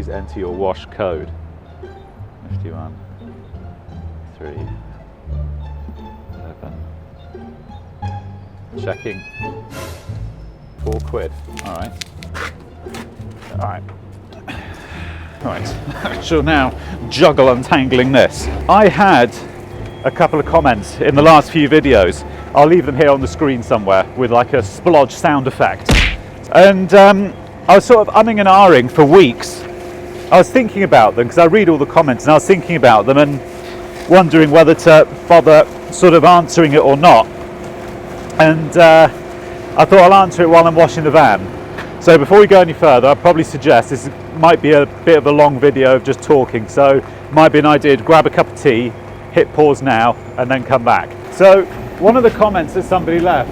please enter your wash code. 51 3 11. Checking. £4. Right, I shall now juggle untangling this. I had a couple of comments in the last few videos. I'll leave them here on the screen somewhere with like a splodge sound effect. And I was sort of umming and ahhing for weeks. I was thinking about them because I read all the comments, and I was thinking about them and wondering whether to bother sort of answering it or not. And I thought I'll answer it while I'm washing the van. So before we go any further, I'd probably suggest this might be a bit of a long video of just talking, so it might be an idea to grab a cup of tea, hit pause now, and then come back. So one of the comments that somebody left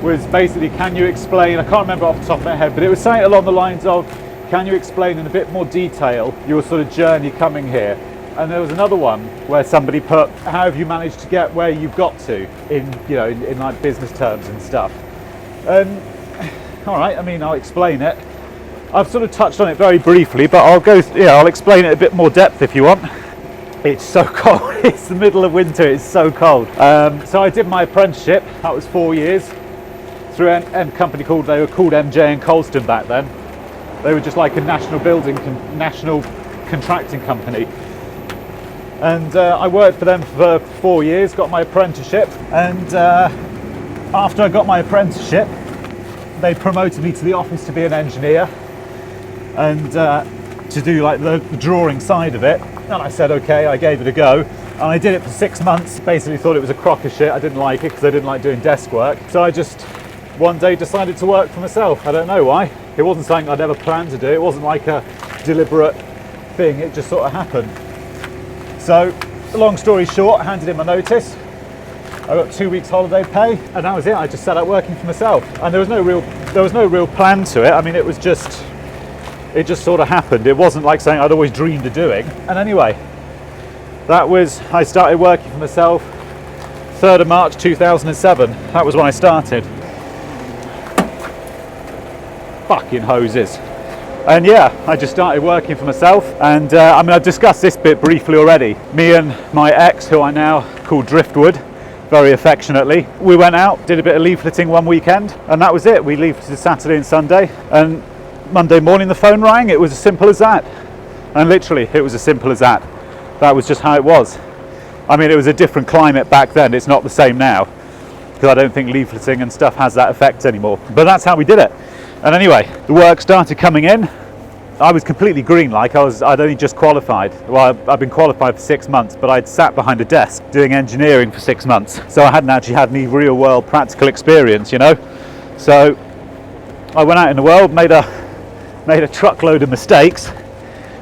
was basically, can you explain, I can't remember off the top of my head, but it was something along the lines of, can you explain in a bit more detail your sort of journey coming here? And there was another one where somebody put, how have you managed to get where you've got to in, you know, in like business terms and stuff. All right, I mean, I'll explain it. I've sort of touched on it very briefly, but I'll explain it a bit more depth if you want. It's so cold. It's the middle of winter. It's so cold. So I did my apprenticeship. That was 4 years through a company they were called MJ and Colston back then. They were just like a national contracting company. And I worked for them for 4 years. Got my apprenticeship, and after I got my apprenticeship, they promoted me to the office to be an engineer and to do like the drawing side of it. And I said, okay, I gave it a go. And I did it for 6 months. Basically thought it was a crock of shit. I didn't like it because I didn't like doing desk work. So I just one day decided to work for myself. I don't know why. It wasn't something I'd ever planned to do. It wasn't like a deliberate thing. It just sort of happened. So long story short, I handed in my notice. I got 2 weeks holiday pay, and that was it. I just set out working for myself, and there was no real plan to it. I mean, it just sort of happened. It wasn't like something I'd always dreamed of doing. And anyway, I started working for myself 3rd of March 2007. That was when I started. Fucking hoses. And yeah, I just started working for myself. And I mean, I've discussed this bit briefly already. Me and my ex, who I now call Driftwood, very affectionately, we went out, did a bit of leafleting one weekend, and that was it. We leafleted Saturday and Sunday, and Monday morning the phone rang. It was as simple as that. And literally, it was as simple as that. That was just how it was. I mean, it was a different climate back then. It's not the same now, because I don't think leafleting and stuff has that effect anymore. But that's how we did it. And anyway, the work started coming in. I was completely green, like I'd only just qualified. Well, I've been qualified for 6 months, but I'd sat behind a desk doing engineering for 6 months. So I hadn't actually had any real world practical experience, you know. So I went out in the world, made a truckload of mistakes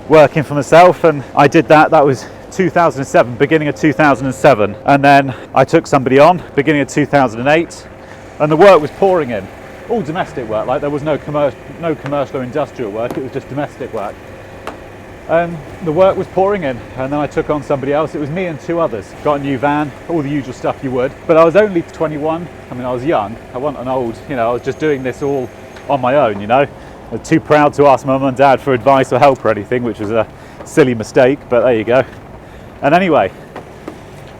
working for myself, and I did that. That was 2007, beginning of 2007. And then I took somebody on, beginning of 2008, and the work was pouring in. All domestic work, like there was no commercial or industrial work, it was just domestic work. The work was pouring in, and then I took on somebody else. It was me and 2 others. Got a new van, all the usual stuff you would. But I was only 21, I mean I was young, I wasn't an old, you know, I was just doing this all on my own, you know. I was too proud to ask my mum and dad for advice or help or anything, which was a silly mistake, but there you go. And anyway,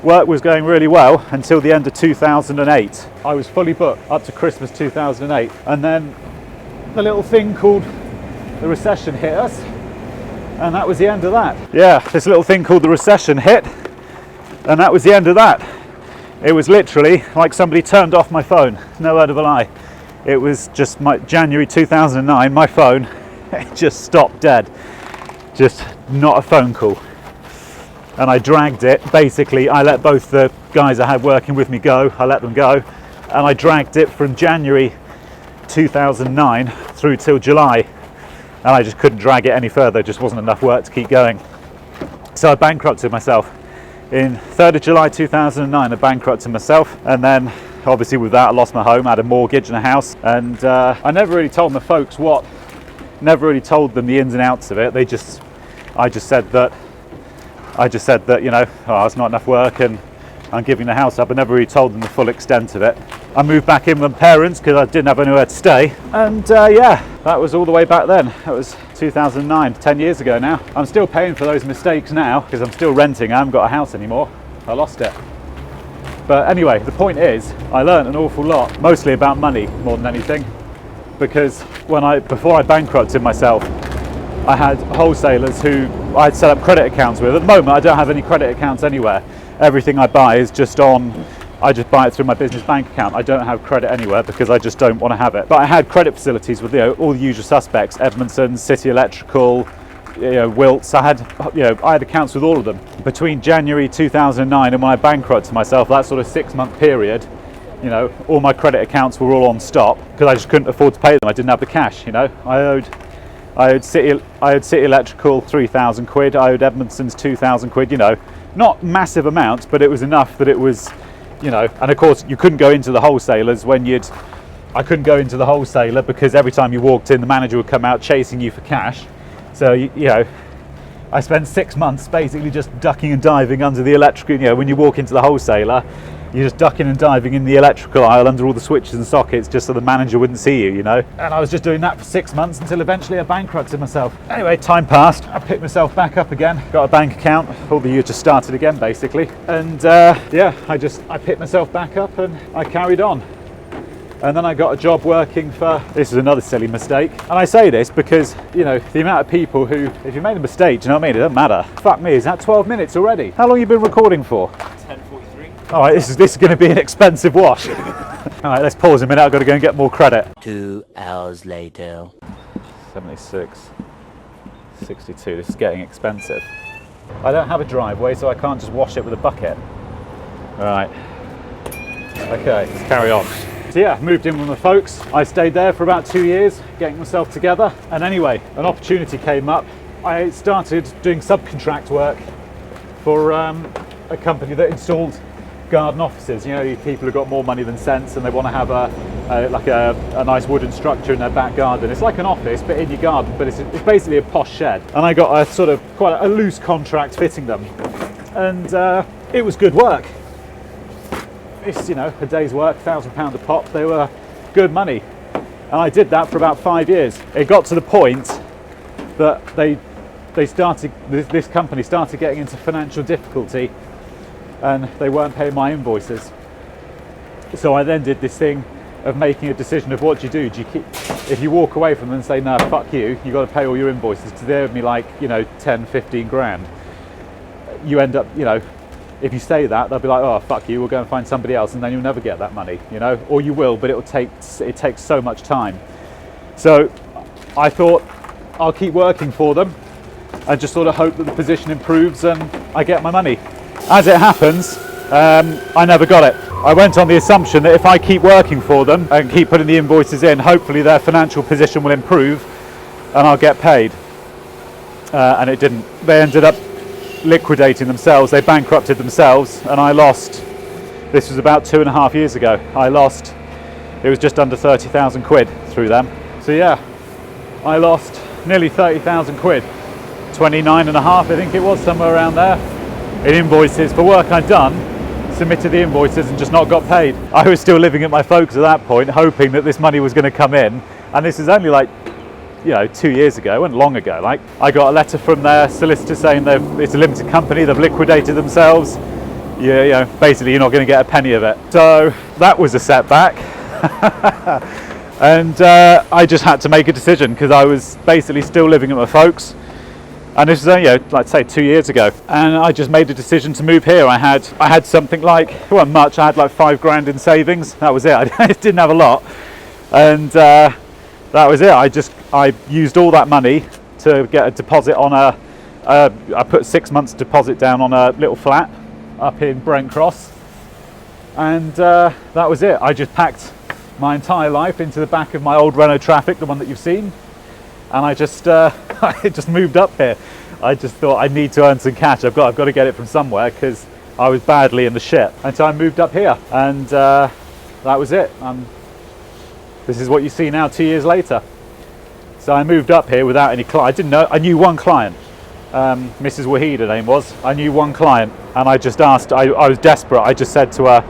work was going really well until the end of 2008. I was fully booked up to Christmas 2008, and then the little thing called the recession hit us, and that was the end of that. Yeah, this little thing called the recession hit, and that was the end of that. It was literally like somebody turned off my phone, no word of a lie. It was just January 2009, my phone, it just stopped dead. Just not a phone call. And I dragged it. Basically, I let both the guys I had working with me go. I let them go, and I dragged it from January 2009 through till July, and I just couldn't drag it any further. Just wasn't enough work to keep going. So I bankrupted myself. In 3rd of July 2009, I bankrupted myself, and then obviously with that I lost my home. I had a mortgage and a house, and I never really told my folks never really told them the ins and outs of it. I just said that, you know, oh, it's not enough work and I'm giving the house up. I never really told them the full extent of it. I moved back in with my parents because I didn't have anywhere to stay. And yeah, that was all the way back then. That was 2009, 10 years ago now. I'm still paying for those mistakes now because I'm still renting. I haven't got a house anymore. I lost it. But anyway, the point is, I learned an awful lot, mostly about money more than anything, because before I bankrupted myself, I had wholesalers who I'd set up credit accounts with. At the moment, I don't have any credit accounts anywhere. Everything I buy is just I just buy it through my business bank account. I don't have credit anywhere because I just don't want to have it. But I had credit facilities with all the usual suspects: Edmondson's, City Electrical, Wilts. I had accounts with all of them. Between January 2009 and when I bankrupted myself, that sort of 6-month period, all my credit accounts were all on stop because I just couldn't afford to pay them. I didn't have the cash. I owed City Electrical 3,000 quid. I owed Edmondson's 2,000 quid. Not massive amounts, but it was enough that it was, and of course you couldn't go into the wholesalers I couldn't go into the wholesaler because every time you walked in, the manager would come out chasing you for cash. So, I spent 6 months basically just ducking and diving under the electrical. When you walk into the wholesaler, you're just ducking and diving in the electrical aisle under all the switches and sockets just so the manager wouldn't see you, And I was just doing that for 6 months until eventually I bankrupted myself. Anyway, time passed. I picked myself back up again, got a bank account. All the year just started again, basically. And I picked myself back up and I carried on. And then I got a job working for, this is another silly mistake. And I say this because, the amount of people who, if you made a mistake, do you know what I mean? It doesn't matter. Fuck me, is that 12 minutes already? How long have you been recording for? 10:43. All right, this is going to be an expensive wash. All right, let's pause a minute. I've got to go and get more credit. 2 hours later. 76, 62, this is getting expensive. I don't have a driveway, so I can't just wash it with a bucket. All right. Okay, let's carry on. So yeah, moved in with my folks. I stayed there for about 2 years, getting myself together. And anyway, an opportunity came up. I started doing subcontract work for a company that installed garden offices. You people who've got more money than sense and they want to have a nice wooden structure in their back garden. It's like an office, but in your garden, but it's basically a posh shed. And I got a sort of quite a loose contract fitting them. And it was good work. It's, a day's work, £1,000 a pop. They were good money. And I did that for about 5 years. It got to the point that this company started getting into financial difficulty and they weren't paying my invoices. So I then did this thing of making a decision of what do you do? If you walk away from them and say, no, fuck you got to pay all your invoices, because they owed me 10, 15 grand. You end up, if you say that, they'll be like, oh, fuck you, we'll go and find somebody else, and then you'll never get that money, or you will, but it takes so much time. So I thought I'll keep working for them and just sort of hope that the position improves and I get my money. As it happens, I never got it. I went on the assumption that if I keep working for them and keep putting the invoices in, hopefully their financial position will improve and I'll get paid. And it didn't. They ended up liquidating themselves. They bankrupted themselves, and I lost. This was about 2.5 years ago. It was just under 30,000 quid through them. So yeah, I lost nearly 30,000 quid. 29.5, I think it was, somewhere around there, in invoices for work I'd done. Submitted the invoices and just not got paid. I was still living at my folks at that point, hoping that this money was going to come in, and this is only 2 years ago, and long ago. I got a letter from their solicitor saying it's a limited company, they've liquidated themselves. Basically you're not going to get a penny of it. So that was a setback. And I just had to make a decision because I was basically still living at my folks. And this was only, like say 2 years ago. And I just made a decision to move here. I had something it wasn't much, I had $5 grand in savings. That was it. I didn't have a lot. And that was it. I used all that money to get a deposit on I put 6 months deposit down on a little flat up in Brent Cross. And that was it. I just packed my entire life into the back of my old Renault Traffic, the one that you've seen. And I just moved up here. I just thought I need to earn some cash. I've got to get it from somewhere because I was badly in the shit. And so I moved up here, and that was it. This is what you see now 2 years later. So I moved up here without any client. I didn't know. I knew one client, Mrs. Wahid, her name was. I knew one client, and I just asked. I was desperate. I just said to her,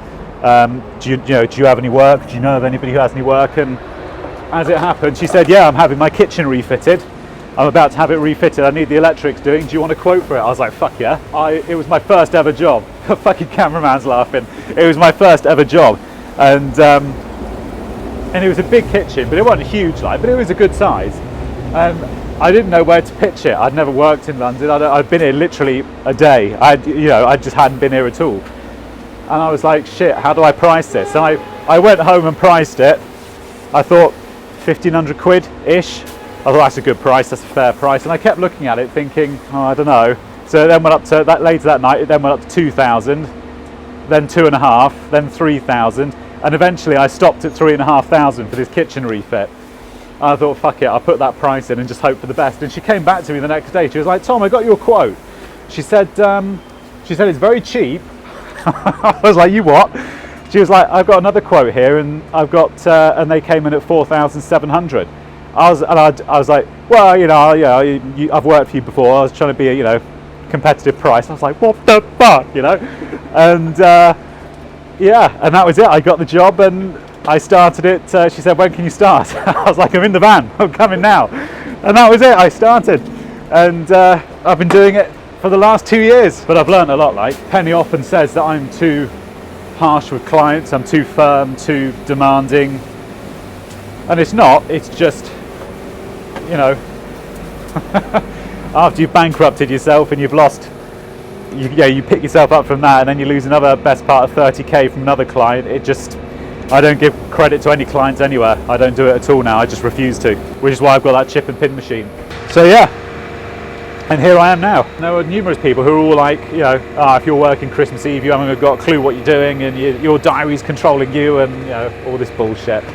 do you have any work? Do you know of anybody who has any work? And as it happened, she said, yeah, I'm having my kitchen refitted. I'm about to have it refitted. I need the electrics doing. Do you want a quote for it? I was like, fuck yeah. It was my first ever job. Fucking cameraman's laughing. It was my first ever job, and it was a big kitchen, but it wasn't huge, like, but it was a good size. I didn't know where to pitch it. I'd never worked in London. I'd been here literally a day. I just hadn't been here at all. And I was like, shit, how do I price this? And I went home and priced it. I thought 1,500 quid-ish. I thought that's a good price, that's a fair price. And I kept looking at it thinking, oh, I don't know. So it then went up to that later that night, it then went up to 2,000, then 2,500, then 3,000. And eventually I stopped at 3,500 for this kitchen refit. And I thought, fuck it, I'll put that price in and just hope for the best. And she came back to me the next day. She was like, Tom, I got your quote. She said it's very cheap. I was like, you what? She was like, I've got another quote here, and I've got, and they came in at 4,700. I was like, well, I've worked for you before. I was trying to be a, competitive price. I was like, what the fuck, And yeah, and that was it. I got the job and I started it. She said, when can you start? I was like, I'm in the van. I'm coming now. And that was it. I started, and I've been doing it for the last 2 years. But I've learned a lot. Like Penny often says that I'm too harsh with clients. I'm too firm, too demanding. And it's not. It's just, after you've bankrupted yourself and you've lost, you pick yourself up from that, and then you lose another best part of 30k from another client. I don't give credit to any clients anywhere. I don't do it at all now. I just refuse to, which is why I've got that chip and pin machine. So yeah, and here I am now. There are numerous people who are all like, if you're working Christmas Eve, you haven't got a clue what you're doing, and your diary's controlling you, and all this bullshit.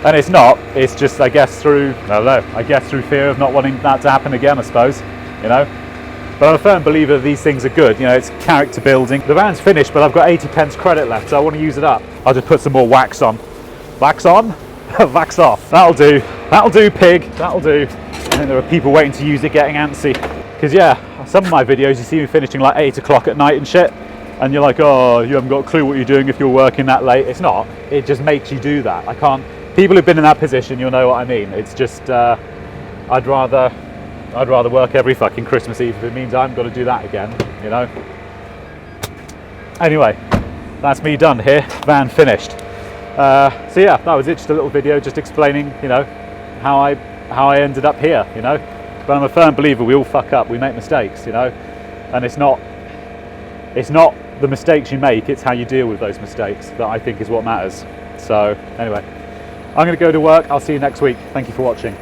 And it's not. It's just, I guess through fear of not wanting that to happen again, I suppose. But I'm a firm believer these things are good. It's character building. The van's finished, but I've got 80 pence credit left, so I want to use it up. I'll just put some more wax on. Wax on? Wax off. That'll do. That'll do, pig. That'll do. And then there are people waiting to use it getting antsy. Because some of my videos you see me finishing like 8 o'clock at night and shit. And you're like, oh, you haven't got a clue what you're doing if you're working that late. It's not. It just makes you do that. I can't. People who've been in that position, you'll know what I mean. It's just, I'd rather work every fucking Christmas Eve if it means I haven't got to do that again, Anyway, that's me done here, van finished. So yeah, that was it, just a little video just explaining, how I ended up here, But I'm a firm believer we all fuck up, we make mistakes, And it's not the mistakes you make, it's how you deal with those mistakes that I think is what matters. So anyway, I'm going to go to work. I'll see you next week. Thank you for watching.